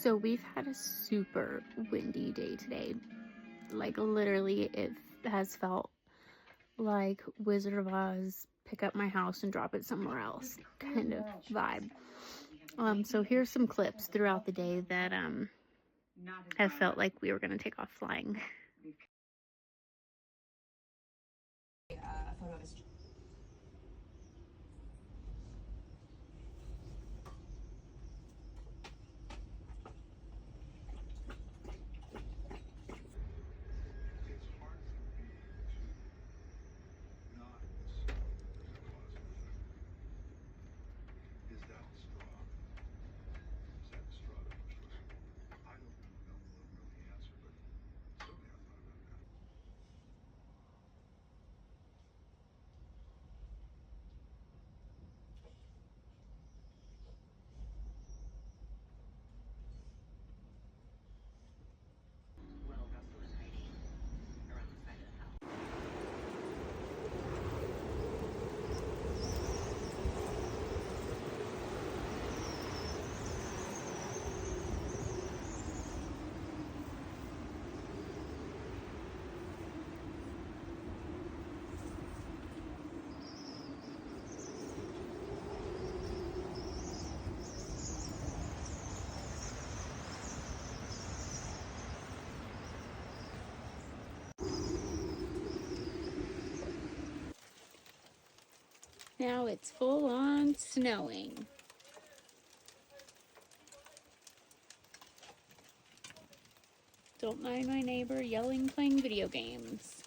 So we've had a super windy day today. Like literally it has felt like Wizard of Oz, pick up my house and drop it somewhere else kind of vibe. So here's some clips throughout the day that have felt like we were going to take off flying. Now it's full on snowing. Don't mind my neighbor yelling, playing video games.